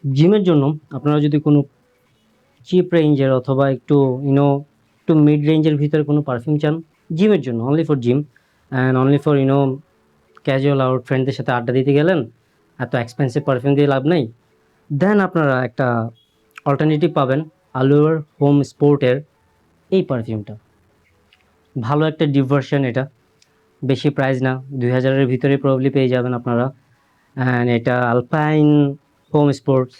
জিমের জন্য আপনারা যদি কোনো চিপ রেঞ্জের অথবা একটু একটু মিড রেঞ্জের ভিতরে কোনো পারফিউম চান জিমের জন্য, only for gym and only for casual out ফ্রেন্ডদের সাথে আড্ডা দিতে গেলেন, এত এক্সপেন্সিভ পারফিউম দিয়ে লাভ নেই, দেন আপনারা একটা অল্টারনেটিভ পাবেন আলুর হোম স্পোর্টের এই পারফিউমটা। ভালো একটা ডিপ ভার্সন, এটা বেশি প্রাইস না, 2000-এর ভিতরে প্রবলি পেয়ে যাবেন আপনারা। অ্যান্ড এটা আলপাইন হোম স্পোর্টস।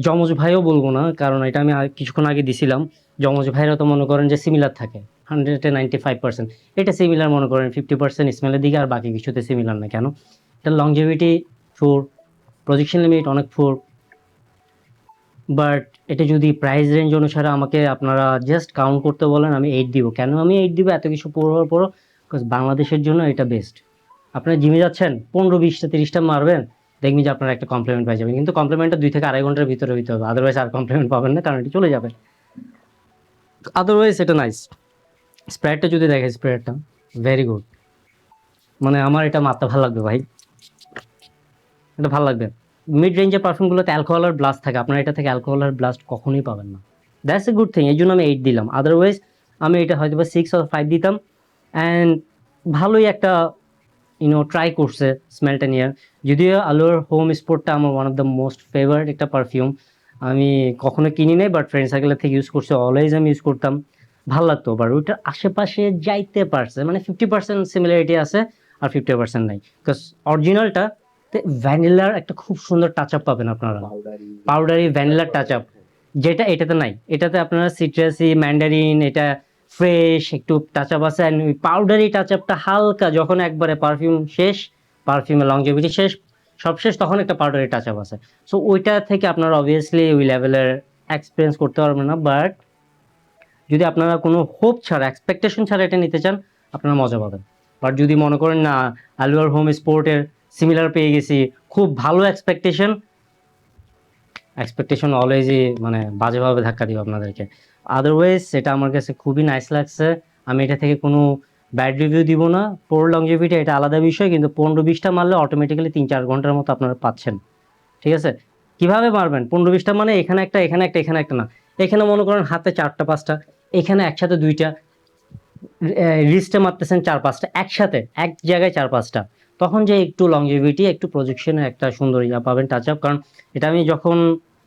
যমজ ভাইও বলবো না, কারণ এটা আমি কিছুক্ষণ আগে দিছিলাম। যমজ ভাইরা তো মনে করেন যে সিমিলার থাকে 195%, এটা সিমিলার মনে করেন 50% স্মেলের দিকে, আর বাকি কিছুতে সিমিলার না। কেন? এটা লংজিভিটি 4, প্রজেকশন লিমিট অনেক 4, বাট এটা যদি প্রাইস রেঞ্জ অনুসারে আমাকে আপনারা জাস্ট কাউন্ট করতে বলেন, আমি 8 দিব। কেন আমি 8 দিব? এত কিছু পড়ার পরও বিকজ বাংলাদেশের জন্য এটা বেস্ট। আপনারা জিমে যাচ্ছেন 15-20টা 30টা মারবেন, দেখবেন যে আপনারা একটা কমপ্লিমেন্ট পাই যাবেন, কিন্তু কমপ্লিমেন্টটা 2 থেকে 2.5 ঘন্টার ভিতরে হইতে হবে, আদারওয়াইজ আর কমপ্লিমেন্ট পাবেন না, কারণ এটা চলে যাবে। আদারওয়াইজ এটা নাইস। স্প্রেডটা যদি দেখে, স্প্রেডটা ভেরি গুড, মানে আমার এটা মারতে ভালো লাগবে ভাই, এটা ভালো লাগবে। মিড রেঞ্জের পারফিউমগুলোতে অ্যালকোহল আর ব্লাস্ট থাকে, আপনারা এটা থেকে অ্যালকোহল আর ব্লাস্ট কখনোই পাবেন না। দ্যাটস এ গুড থিং, এই জন্য আমি 8 দিলাম, আদারওয়াইজ আমি এটা হয়তো বা 6 অথবা 5 দিতাম। অ্যান্ড ভালোই একটা ট্রাই করছে স্মেলটা নিয়ে। যদিও আলোর হোম স্পোর্টটা আমার one of the most favourite একটা পারফিউম, আমি কখনো কিনি নাই, বাট ফ্রেন্ড সার্কেলের থেকে ইউজ করছি, অলওয়েজ আমি ইউজ করতাম, ভালো লাগতো। বাট ওইটার আশেপাশে যাইতে পারছে, মানে 50% সিমিলারিটি আছে আর 50% নাই, বিকজ অরিজিনালটা ভ্যানিলার একটা খুব সুন্দর টাচ আপ পাবেন আপনারা, পাউডারি ভ্যানিলার টাচ আপ, যেটা এটাতে নাই। এটাতে আপনারা সিট্রাসি ম্যান্ডারিন, এটা ফ্রেশ একটু টাচ আপ আছে, অ্যান্ড ওই পাউডারি টাচ আপটা হালকা, যখন একবারে পারফিউম শেষ, পারফিউমের লংজিভিটি শেষ, সব শেষ, তখন একটা পাউডারি টাচ আপ আছে। সো ওইটা থেকে আপনারা অবভিয়াসলি ওই লেভেলের এক্সপিরিয়েন্স করতে পারবেন না, বাট যদি আপনারা কোনো হোপ ছাড়া, এক্সপেকটেশন ছাড়া এটা নিতে চান, আপনারা মজা পাবেন। বাট যদি মনে করেন না, আলুয়ার হোম স্পোর্টের সিমিলার পেয়ে গেছি, খুব ভালো এক্সপেকটেশন, এক্সপেকটেশন অলওয়েজই মানে বাজেভাবে ধাক্কা দিব আপনাদেরকে। আদারওয়াইজ এটা আমার কাছে খুবই নাইস লাগছে, আমি এটা থেকে কোনো ব্যাড রিভিউ দিব না। পোর লংজিভিটি এটা আলাদা বিষয়, কিন্তু 15-20টা মারলে অটোমেটিক্যালি 3-4 ঘন্টার মতো আপনারা পাচ্ছেন। ঠিক আছে? কিভাবে মারবেন 15-20টা? মানে এখানে একটা, এখানে একটা, এখানে একটা না, এখানে মনে করেন হাতে 4টা 5টা, এখানে একসাথে 2টা, রিস্টে মারতেছেন 4-5টা একসাথে, এক জায়গায় 4-5টা, তখন যে একটু লংজিভিটি, একটু প্রজেকশনের একটা সুন্দর ইয়া পাবেন, টাচ আপ। কারণ এটা আমি যখন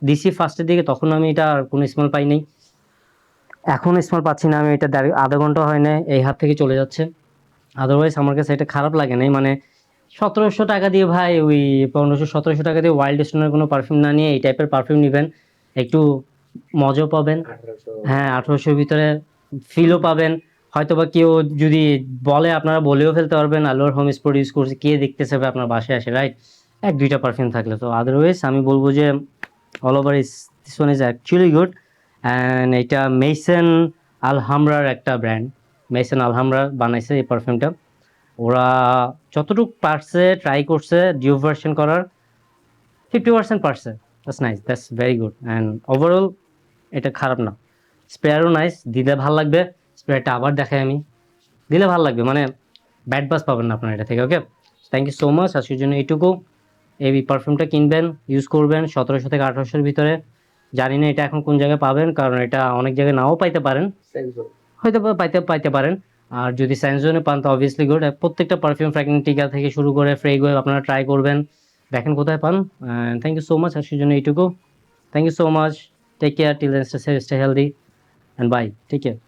দিছি ফার্স্টের দিকে, তখন আমি এটা আর কোনো স্মেল পাই নাই, এখন স্মেল পাচ্ছি না। আমি এটা আধা ঘন্টা হয় না এই হাত থেকে চলে যাচ্ছে, আদারওয়াইজ আমার কাছে এটা খারাপ লাগে নাই। মানে 1700 টাকা দিয়ে ভাই, ওই 1500-1700 টাকা দিয়ে ওয়াইল্ড স্টোনের কোনো পারফিউম না নিয়ে এই টাইপের পারফিউম নেবেন, একটু মজাও পাবেন। হ্যাঁ, 1800-র ভিতরে ফিলও পাবেন। হয়তো বা কেউ যদি বলে, আপনারা বলেও ফেলতে পারবেন আলোর হোম স্পোর্ট ইউজ করছে, কে দেখতেছে ভাই আপনার বাসায় আসে, রাইট? 1-2টা পারফিউম থাকলে তো। আদারওয়াইজ আমি বলবো যে all over this one is actually good. And এটা মেইসন আলহামরার একটা ব্র্যান্ড, মেইসন আলহামরা বানাইছে এই পারফিউমটা। ওরা যতটুকু পারছে ট্রাই করছে ডিউ ভার্সন করার, 50% পারছে, that's nice, that's very good. And overall এটা খারাপ না। স্প্রেয়ারও নাইস, দিলে ভাল লাগবে। স্প্রেয়ারটা আবার দেখাই আমি, দিলে ভাল লাগবে, মানে ব্যাড বাস পাবেন না আপনার এটা থেকে। ওকে, থ্যাংক ইউ সো মাচ, আজকের জন্য এইটুকু। এই পারফিউমটা কিনবেন, ইউজ করবেন 1700 থেকে 1800-এর ভিতরে। জানি না এটা এখন কোন জায়গায় পাবেন, কারণ এটা অনেক জায়গায় নাও পাইতে পারেন, হয়তো বা পাইতে পাইতে পারেন। আর যদি সেন্সজনে পান তো অবভিয়াসলি গুড। প্রত্যেকটা পারফিউম ফ্র্যাগনেন্টিকা থেকে শুরু করে ফ্রেগওয়ে আপনারা ট্রাই করবেন, দেখেন কোথায় পান। থ্যাংক ইউ সো মাচ, আজকের জন্য এইটুকু। Thank you so much, take care, till then stay healthy, and bye, take care.